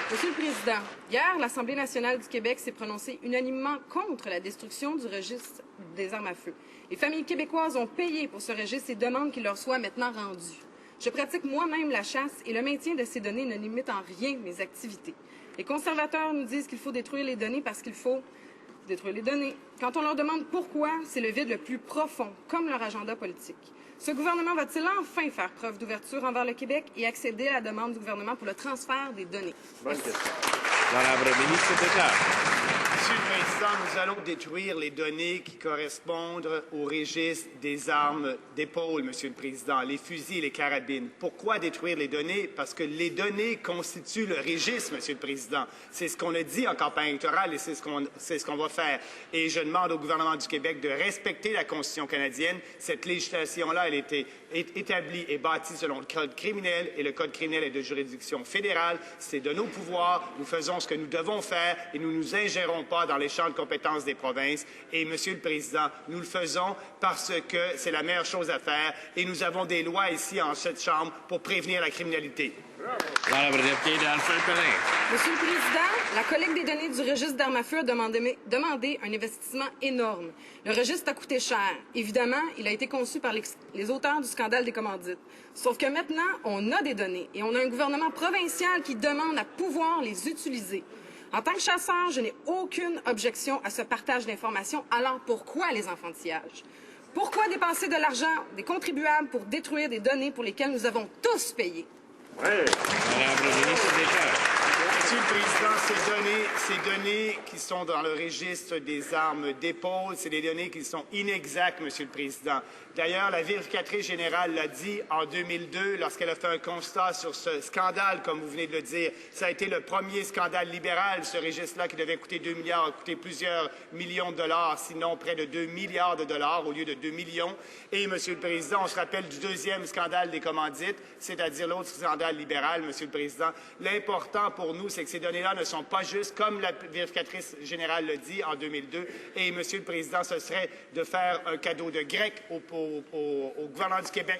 Monsieur le Président, hier, l'Assemblée nationale du Québec s'est prononcée unanimement contre la destruction du registre des armes à feu. Les familles québécoises ont payé pour ce registre et demandent qu'il leur soit maintenant rendu. Je pratique moi-même la chasse et le maintien de ces données ne limite en rien mes activités. Les conservateurs nous disent qu'il faut détruire les données parce qu'il faut détruire les données. Quand on leur demande pourquoi, c'est le vide le plus profond, comme leur agenda politique. Ce gouvernement va-t-il enfin faire preuve d'ouverture envers le Québec et accéder à la demande du gouvernement pour le transfert des données? Bonne question. Madame la ministre d'État. Monsieur le Président, nous allons détruire les données qui correspondent au registre des armes d'épaule, Monsieur le Président, les fusils et les carabines. Pourquoi détruire les données? Parce que les données constituent le registre, Monsieur le Président. C'est ce qu'on a dit en campagne électorale et c'est ce qu'on va faire. Et je demande au gouvernement du Québec de respecter la Constitution canadienne. Cette législation-là, elle a été établie et bâtie selon le Code criminel et le Code criminel est de juridiction fédérale. C'est de nos pouvoirs. Nous faisons ce que nous devons faire et nous ne nous ingérons pas dans les champs de compétences des provinces. Et, Monsieur le Président, nous le faisons parce que c'est la meilleure chose à faire et nous avons des lois ici en cette Chambre pour prévenir la criminalité. Monsieur le Président, la collecte des données du registre d'armes à feu a demandé un investissement énorme. Le registre a coûté cher. Évidemment, il a été conçu par les auteurs du scandale des commandites. Sauf que maintenant, on a des données et on a un gouvernement provincial qui demande à pouvoir les utiliser. En tant que chasseur, je n'ai aucune objection à ce partage d'informations. Alors pourquoi les enfantillages? Pourquoi dépenser de l'argent des contribuables pour détruire des données pour lesquelles nous avons tous payé? Madame la ministre d'État. Monsieur le Président, ces données qui sont dans le registre des armes d'épaule, c'est des données qui sont inexactes, Monsieur le Président. D'ailleurs, la vérificatrice générale l'a dit en 2002 lorsqu'elle a fait un constat sur ce scandale, comme vous venez de le dire. Ça a été le premier scandale libéral, ce registre-là, qui devait coûter 2 milliards, a coûté plusieurs millions de dollars, sinon près de 2 milliards de dollars au lieu de 2 millions. Et, Monsieur le Président, on se rappelle du deuxième scandale des commandites, c'est-à-dire l'autre scandale libéral, Monsieur le Président. L'important pour nous, c'est que ces données-là ne sont pas justes, comme la vérificatrice générale l'a dit en 2002. Et, Monsieur le Président, ce serait de faire un cadeau de grec au gouvernement du Québec.